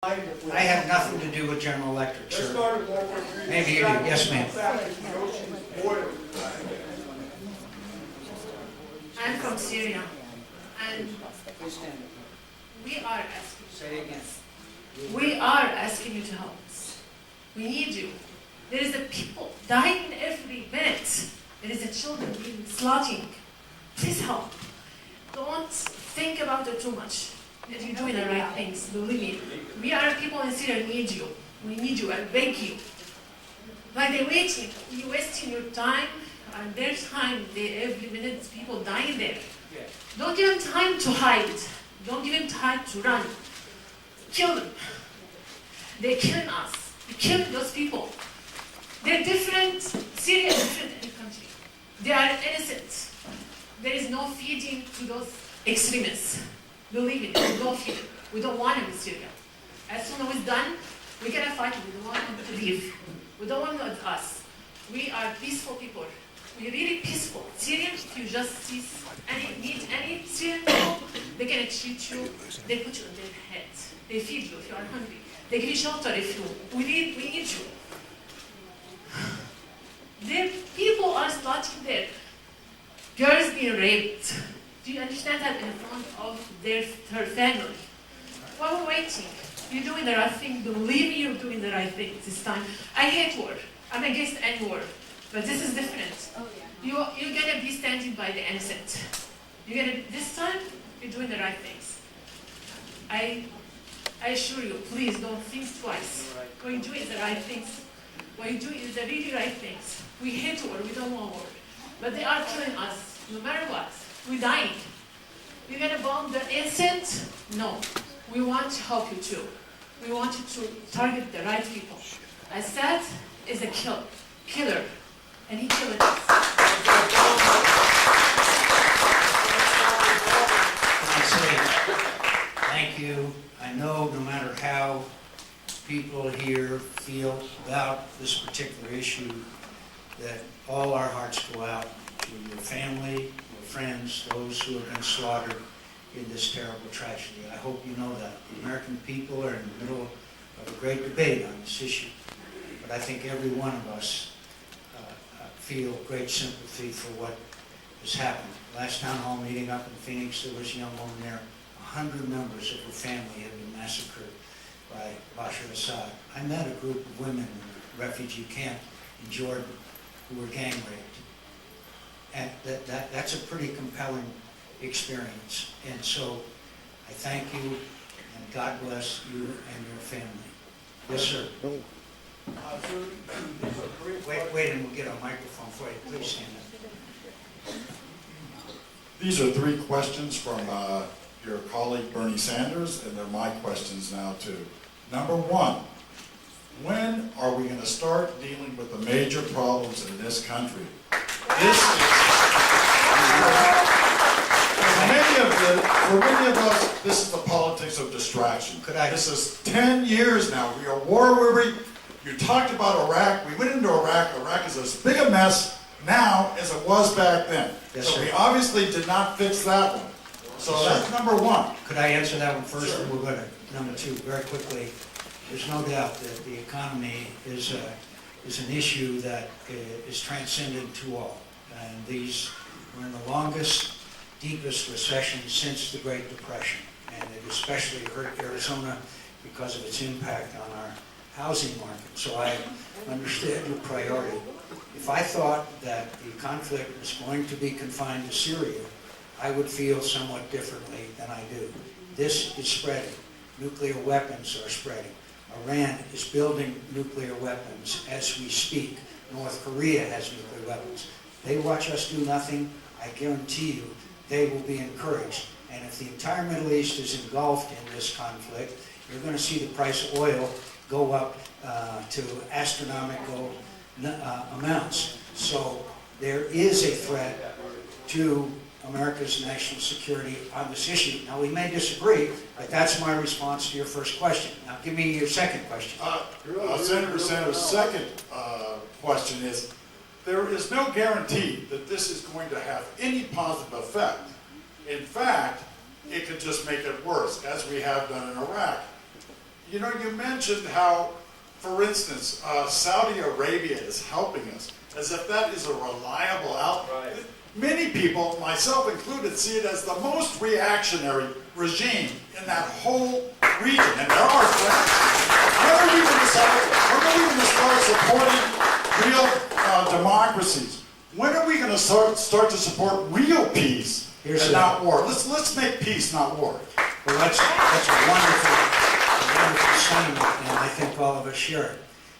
I have nothing to do with General Electric, sir. Maybe you do. Yes, ma'am. I'm from Syria, and we are asking. Say it again. We are asking you to help us. We need you. There is a people dying every minute. There is a children being slaughtered. Please help. Don't think about it too much. That you're doing the right things. Believe me. We are people in Syria need you. We need you. I beg you. By the waiting, you're wasting your time and their time. Every minute, people dying there. Don't give them time to hide. Don't give them time to run. Kill them. They're killing us. They're killing those people. They're different. Syria is different in the country. They are innocent. There is no feeding to those extremists. Believe it, we don't feed them. We don't want them in Syria. As soon as it's done, we're gonna fight them. We don't want them to leave. We don't want them with us. We are peaceful people. We're really peaceful. Syrians, if you just see meet any Syrian people, they're gonna treat you, they put you on their head. They feed you if you are hungry. They give you shelter if you, we need you. Their people are slaughtering there. Girls being raped. Do you understand that in front of her family? While we're waiting, you're doing the right thing. Believe me, you're doing the right thing this time. I hate war. I'm against any war. But this is different. You're gonna be standing by the innocent. This time, you're doing the right things. I assure you, please don't think twice. What you're doing is the right things. What you're doing is the really right things. We hate war, we don't want war. But they are killing us, no matter what. We're dying. You're gonna bomb the innocent? No. We want to help you too. We want you to target the right people. Assad is a killer, and he killed us. I say thank you. I know no matter how people here feel about this particular issue, that all our hearts go out to your family, your friends, those who have been slaughtered in this terrible tragedy. I hope you know that. The American people are in the middle of a great debate on this issue, but I think every one of us feel great sympathy for what has happened. Last town hall meeting up in Phoenix, there was a young woman there. 100 members of her family had been massacred by Bashar Assad. I met a group of women in a refugee camp in Jordan who were gang raped. And that's a pretty compelling experience. And so I thank you, and God bless you and your family. Yes, sir. Wait, and we'll get a microphone for you. Please stand up. These are 3 questions from your colleague Bernie Sanders, and they're my questions now too. Number 1, when are we going to start dealing with the major problems in this country? For many of us, this is the politics of distraction. This is 10 years now. We are war-weary. You talked about Iraq. We went into Iraq. Iraq is as big a mess now as it was back then. Yes, so sir. we obviously did not fix that one. So Yes, that's number 1. Could I answer that one first, Sure. and we'll go to number 2 very quickly? There's no doubt that the economy is an issue that is transcendent to all. And we're in the longest, deepest recession since the Great Depression. And it especially hurt Arizona because of its impact on our housing market. So I understand your priority. If I thought that the conflict was going to be confined to Syria, I would feel somewhat differently than I do. This is spreading. Nuclear weapons are spreading. Iran is building nuclear weapons as we speak. North Korea has nuclear weapons. They watch us do nothing, I guarantee you they will be encouraged. And if the entire Middle East is engulfed in this conflict, you're going to see the price of oil go up to astronomical amounts. So there is a threat to America's national security on this issue. Now, we may disagree, but that's my response to your first question. Now, give me your second question. Senator Sanders' second question is, there is no guarantee that this is going to have any positive effect. In fact, it could just make it worse, as we have done in Iraq. You know, you mentioned how, for instance, Saudi Arabia is helping us, as if that is a reliable outlet. Right. Many people, myself included, see it as the most reactionary regime in that whole region, and there are threats. When are we going to start supporting real democracies? When are we going to start to support real peace and not war? Let's make peace, not war. Well, that's a wonderful sentiment, and I think all of us share it.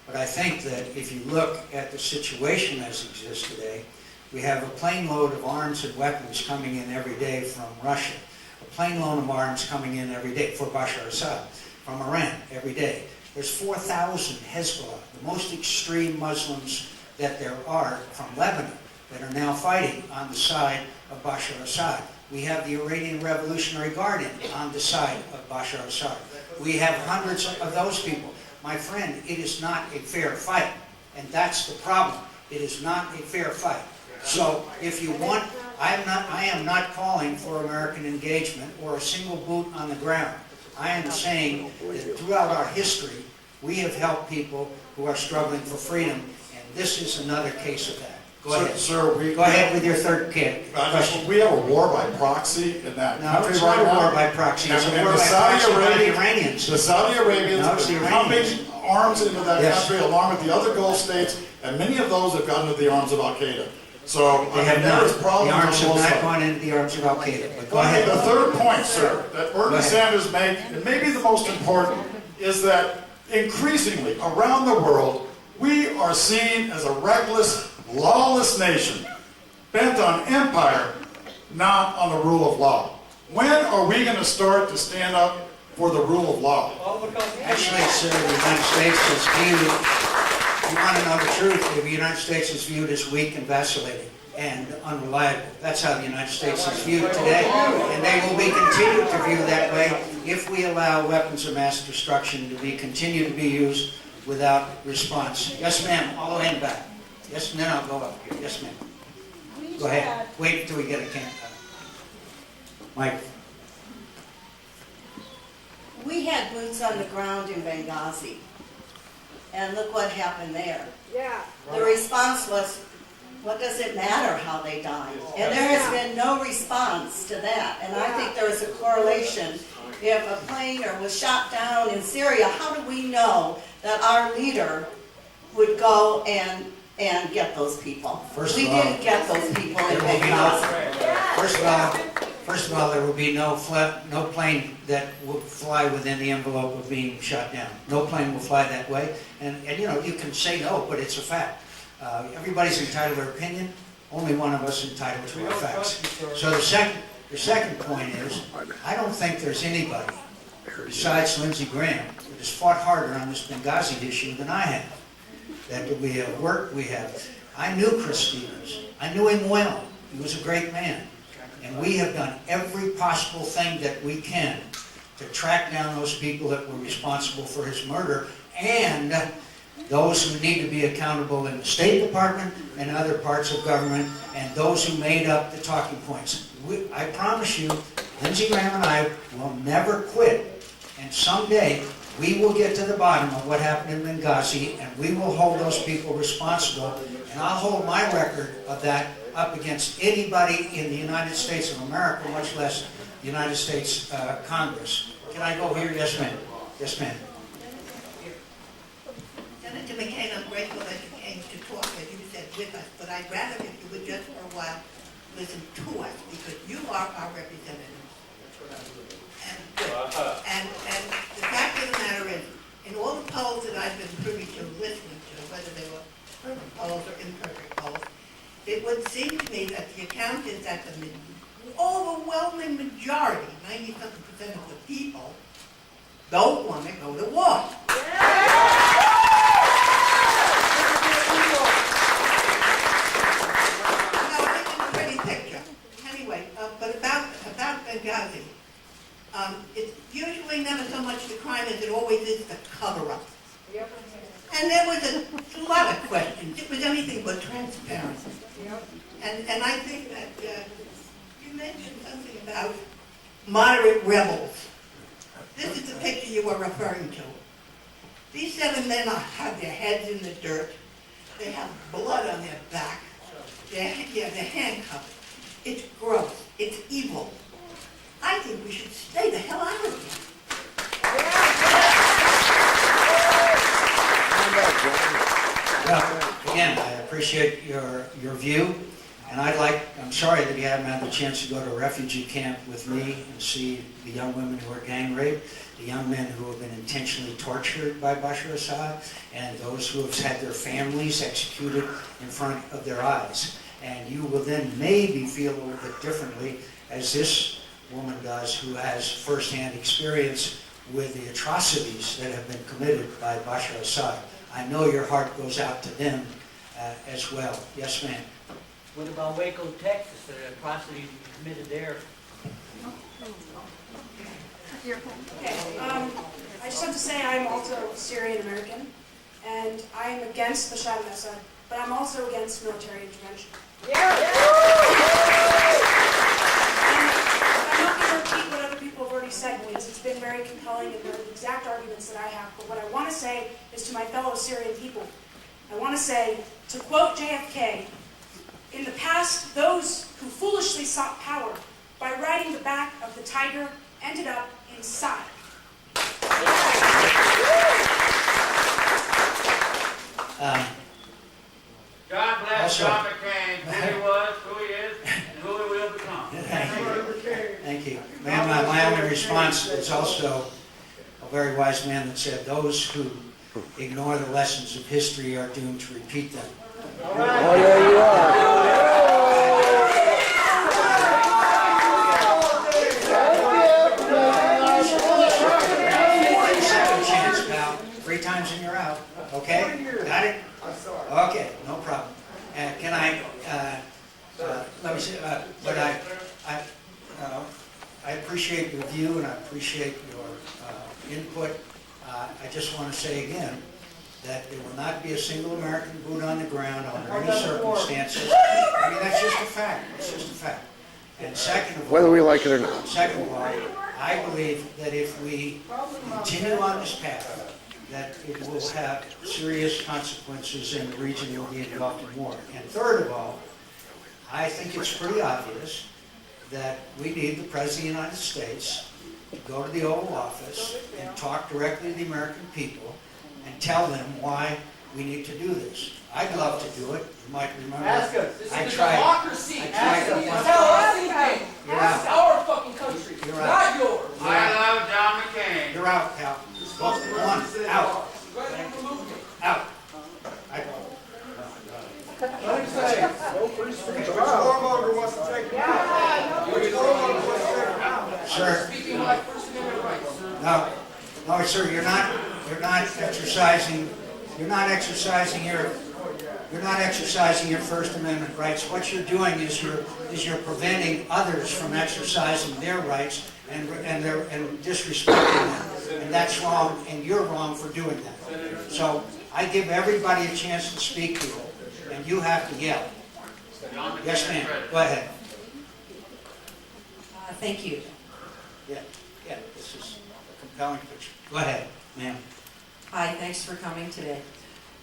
But I think that if you look at the situation as it exists today, we have a plane load of arms and weapons coming in every day from Russia. A plane load of arms coming in every day for Bashar al-Assad, from Iran every day. There's 4,000 Hezbollah, the most extreme Muslims that there are from Lebanon, that are now fighting on the side of Bashar al-Assad. We have the Iranian Revolutionary Guard on the side of Bashar al-Assad. We have hundreds of those people. My friend, it is not a fair fight, and that's the problem. It is not a fair fight. So if you want, I am not calling for American engagement or a single boot on the ground. I am saying that throughout our history, we have helped people who are struggling for freedom, and this is another case of that. Go ahead. Sir, Go ahead with your third question. we have a war by proxy in that No, country it's right not a now. war by proxy. It's a And war the by Saudi proxy by the Arabians, Iranians. the Saudi Arabians No, it's the are Iranians. pumping arms into that Yes. country along with the other Gulf states, and many of those have gone into the arms of Al-Qaeda. So They I have mean, there not. is The problems on arms have both not sides. gone into the arms of Al-Qaeda. But go Okay, ahead. the third point, sir, that Go Bernie ahead. Sanders made, and maybe the most important, is that increasingly around the world, we are seen as a reckless, lawless nation, bent on empire, not on the rule of law. When are we going to start to stand up for the rule of law? Actually, sir, the United States is viewed, if you want to know the truth, the United States is viewed as weak and vacillating and unreliable. That's how the United States is viewed today, and they will be continued to view that way if we allow weapons of mass destruction to continue to be used without response. Yes, ma'am, all the way in the back. Yes, no, no, go up here. Yes, ma'am. Go ahead. Wait until we get a mic. We had boots on the ground in Benghazi, and look what happened there. Yeah. The response was, what does it matter how they died? And there has been no response to that, and I think there is a correlation. If a plane was shot down in Syria, how do we know that our leader would go and get those people? First We of all, didn't get those people in there will be Benghazi. First of all, there will be no plane that will fly within the envelope of being shot down. No plane will fly that way. And you know, you can say no, but it's a fact. Everybody's entitled to their opinion. Only one of us entitled to our facts. So the second point is, I don't think there's anybody besides Lindsey Graham that has fought harder on this Benghazi issue than I have. That we have worked, I knew Chris Stevens. I knew him well. He was a great man. And we have done every possible thing that we can to track down those people that were responsible for his murder and those who need to be accountable in the State Department and other parts of government and those who made up the talking points. I promise you, Lindsey Graham and I will never quit. And someday, we will get to the bottom of what happened in Benghazi, and we will hold those people responsible. And I'll hold my record of that up against anybody in the United States of America, much less the United States Congress. Can I go here? Yes, ma'am. Yes, ma'am. Senator McCain, I'm grateful that you came to talk, as you said, with us, but I'd rather if you would just for a while listen to us, because you are our representative. And the fact of the matter is, in all the polls that I've been privy to listening to, whether they were perfect polls or imperfect polls, it would seem to me that the account is that the overwhelming majority, 90-something% of the people, don't want to go to war. No, it's a pretty picture. Anyway, but about Benghazi, it's usually never so much the crime as it always is the cover-up. And there was a lot of questions. It was anything but transparent. And I think that you mentioned something about moderate rebels. This is the picture you were referring to. These 7 men have their heads in the dirt. They have blood on their back. They're handcuffed. It's gross. It's evil. I think we should stay the hell out of here. Well, again, I appreciate your view, and I'm sorry that you haven't had the chance to go to a refugee camp with me and see the young women who are gang raped, the young men who have been intentionally tortured by Bashar Assad, and those who have had their families executed in front of their eyes. And you will then maybe feel a little bit differently, as this woman does, who has firsthand experience with the atrocities that have been committed by Bashar Assad. I know your heart goes out to them as well. Yes, ma'am. What about Waco, Texas, the atrocities committed there? Okay, I just have to say I'm also Syrian American, and I am against Bashar al-Assad, but I'm also against military intervention. And I'm not going to repeat what other people have already said, because it's been very compelling and they're the exact arguments that I have. But what I want to say is to my fellow Syrian people, I want to say, to quote JFK, in the past, those who foolishly sought power by riding the back of the tiger ended up inside. God bless Also- John McCain, who he was, who he is, and who he will become. Thank you. Ma'am, my only response is also a very wise man that said, those who ignore the lessons of history are doomed to repeat them. Second chance, pal. 3 times and you're out. Okay? Got it? Okay, no problem. Can I, let me say, but I appreciate your view and I appreciate your input. I just want to say again that there will not be a single American boot on the ground under any circumstances. I mean, that's just a fact. It's just a fact. And second of all, Whether we like it or not. second of all, I believe that if we continue on this path, that it will have serious consequences and the region will be engulfed in war. And third of all, I think it's pretty obvious that we need the President of the United States to go to the Oval Office and talk directly to the American people and tell them why we need to do this. I'd love to do it. You might remember. Ask us. This I is a tried. democracy. I Ask tried. us. Tell us anything. You're This out. is our fucking country, You're not yours. I love John McCain. You're out, pal. One, out. Go ahead and remove him. Out. Let him say. Sir, Speaking like First Amendment rights. no, sir, you're not exercising your First Amendment rights. What you're doing is you're preventing others from exercising their rights and disrespecting them. And that's wrong, and you're wrong for doing that. So I give everybody a chance to speak to you, and you have to yell. Yes, ma'am. Go ahead. Thank you. Yeah, this is a compelling picture. Go ahead, ma'am. Hi, thanks for coming today.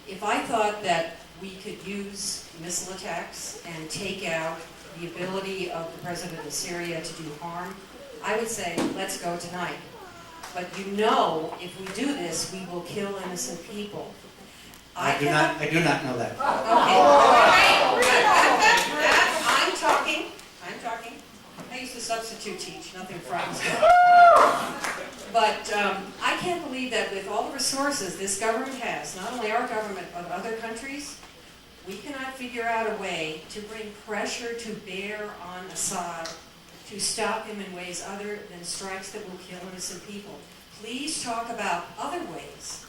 If I thought that we could use missile attacks and take out the ability of the president of Syria to do harm, I would say, let's go tonight. But you know, if we do this, we will kill innocent people. I do not know that. Okay. I'm talking. I used to substitute teach, nothing frightens me. But I can't believe that with all the resources this government has, not only our government, but other countries, we cannot figure out a way to bring pressure to bear on Assad to stop him in ways other than strikes that will kill innocent people. Please talk about other ways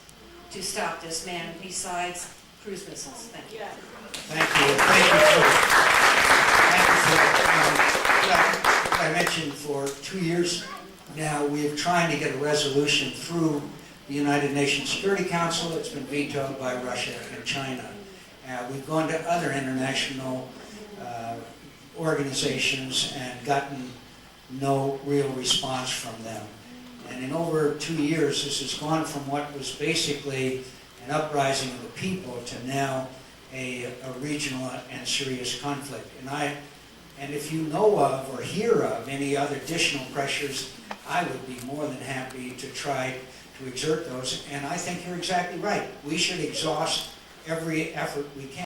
to stop this man besides cruise missiles. Thank you. Thank you. Thank you for I mentioned for 2 years now, we're trying to get a resolution through the United Nations Security Council. It's been vetoed by Russia and China. We've gone to other international organizations and gotten no real response from them. And in over 2 years, this has gone from what was basically an uprising of the people to now a regional and serious conflict. And if you know of or hear of any other additional pressures, I would be more than happy to try to exert those. And I think you're exactly right. We should exhaust every effort we can.